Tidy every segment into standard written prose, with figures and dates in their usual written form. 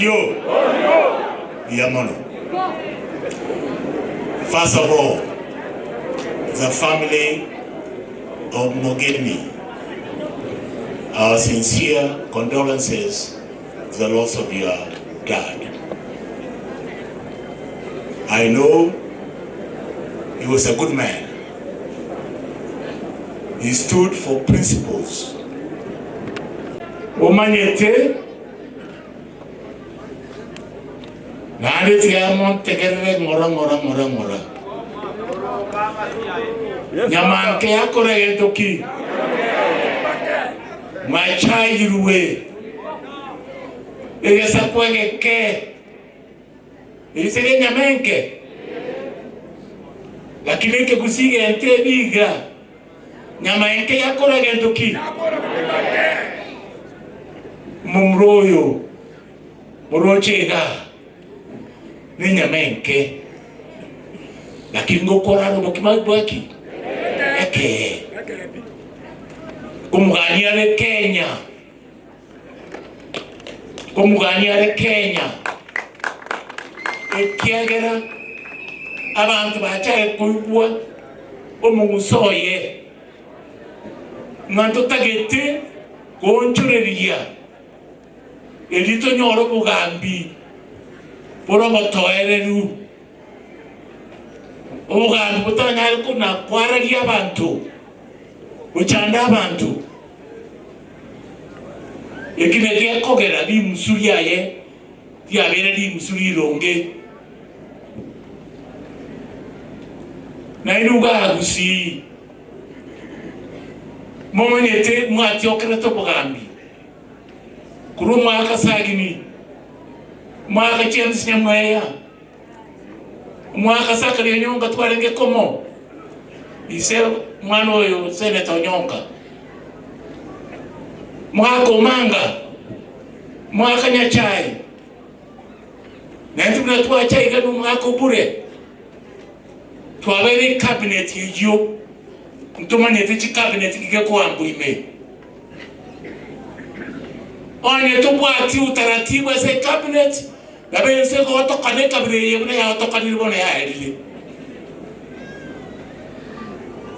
Oyo. Yamono. First of all, the family of Ongeri, our sincere condolences to the loss of your dad. I know he was a good man. He stood for principles. Omanyete nande tiamon tegerere ngora. Nyamanke akore yentoki. Machai iruwe. Egesa kwege ke. Isege nyamenke. Lakini ke kusige ente biga. Nyamenke akore yentoki. Mumroyo. Morochega. Ni nyamenke. Lakini ngokora mukimabwaki. Eke. Kumuganyare Kenya. Kumuganyare Kenya. Ekiagera abantu bachaye kuibwa omugusoye. Nanto tagete konchoreria. Elito nyoro bugambi. Poro motoereru. Obugambi butanyare kuna kwararia abantu. Uchanda abantu. Ekine kogera di musuri yaye. Di abere di musuri ronge. Na inuga agusi. Momanyete mwati okreto bugambi. Kuru mwaka sagini. Mwaka chensi nyamwaya. Mwaka sakari nyonga twarenge komo. Ise mwana oyo Senator Onyonka. Mwaka Omanga. Mwaka Nyachai. Nantu na tuwa chai ganu mwaka Obure. Tuwabere cabinet hiyo. Mtuma nyetichi cabinet kike kwa ambu ime. Onye tubwa ati utaratibu ese cabinet. Labe yenseko watokane cabinet yebune ya watokane libone ya edili.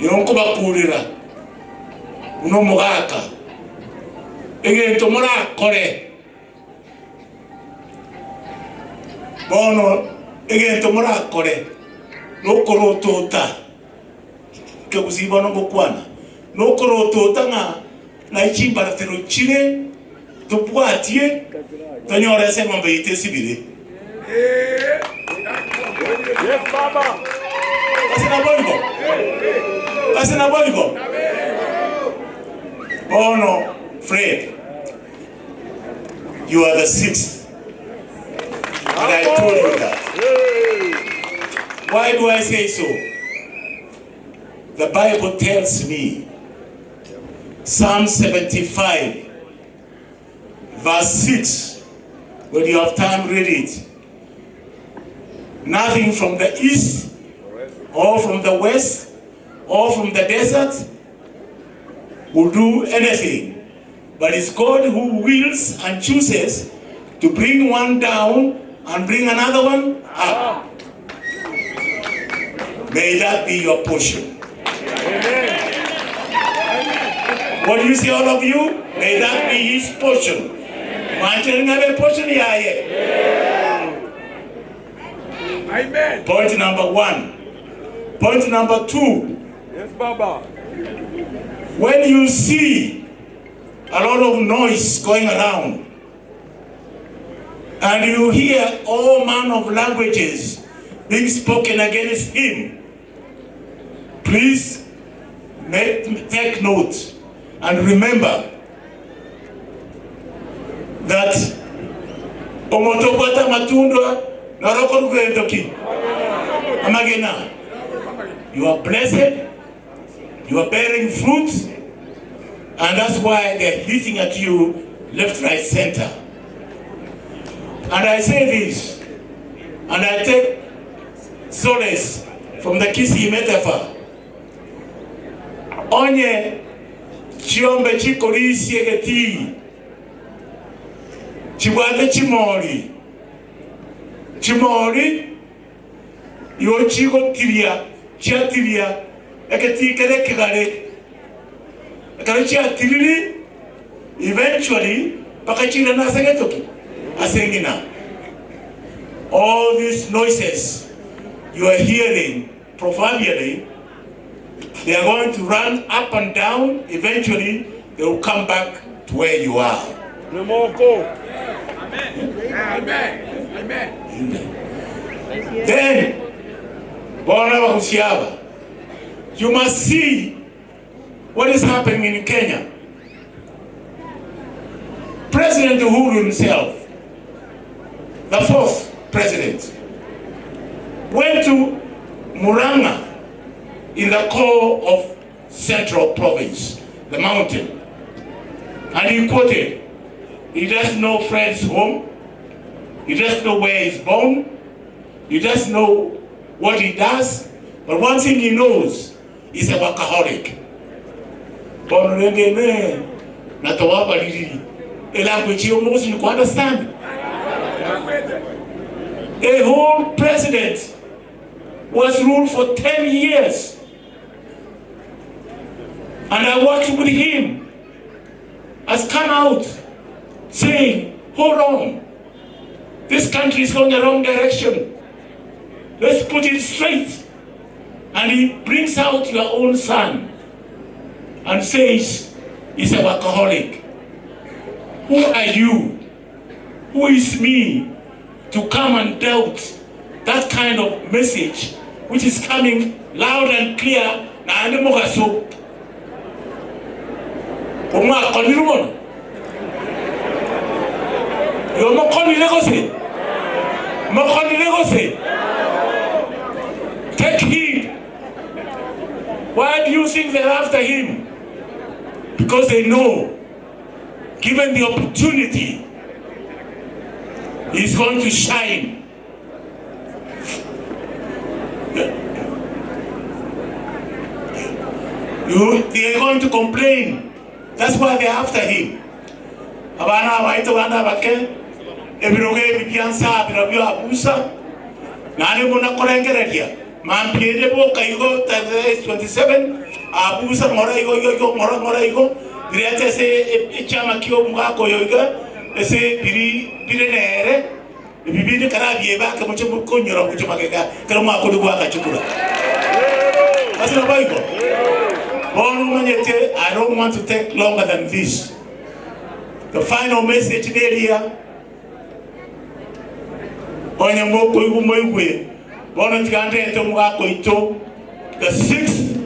Yonko bakurira uno mugaka egento mora kore bono egento mora kore no korotota ke kuziba no gokwana no korotota na ichimba tero chire topwatie tanyora se ngombe itesibire Yes baba Asina boligo. Oh no, Fred. You are the sixth. And I told you that. Why do I say so? The Bible tells me, Psalm 75, verse 6, when you have time, read it. Nothing from the east or from the west or from the desert will do anything, but it's God who wills and chooses to bring one down and bring another one up. May that be your portion. Amen. What do you say, all of you? May that be his portion. Portion. Amen. Point number 1. Point number 2. Yes, Baba. When you see a lot of noise going around and you hear all manner of languages being spoken against him, please take note and remember that omotobata matunda naroko rugendoki amagena. You are blessed, you are bearing fruit, and that's why they're hitting at you left, right, center. And I say this, and I take solace from the Kisii metaphor. Onye chiombe chikorisi egeti chibwate chimori chimori yo chigo tibia chia tibia eketi kere kigare ekare chia tibiri eventually pakachira na sagetoki asengina. All these noises you are hearing proverbially, they are going to run up and down. Eventually they will come back to where you are. Amen. Amen. Amen. Then, you must see what is happening in Kenya. President Uhuru himself, the fourth president, went to Murang'a in the core of Central Province, the mountain, and he quoted, he doesn't know Fred's home, he doesn't know where he's born, he doesn't know what he does, but one thing he knows, he's a workaholic. A language you almost you can understand. A whole president was ruled for 10 years. And I worked with him, has come out saying, hold on, this country is going the wrong direction. Let's put it straight. And he brings out your own son and says, he's a workaholic. Who are you? Who is me to come and doubt that kind of message which is coming loud and clear? Na ane moga so. Oma koniru mono. Yo mo koni negose. Mo koni negose. Take heed. Why do you think they're after him? Because they know, given the opportunity, he's going to shine. They are going to complain. That's why they're after him. Abana waito wana bake ebiroge bibiansa birabio abusa nane mona korengeredia mampiede boka igo 27 abusa ngora igo ngora igo direte se chama kio mugako yoiga ese biri nere bibiri karabie baka mucho konyora mucho makega kero mako duwa kachukura asina baiko I don't want to take longer than this. The final message there here. The 6th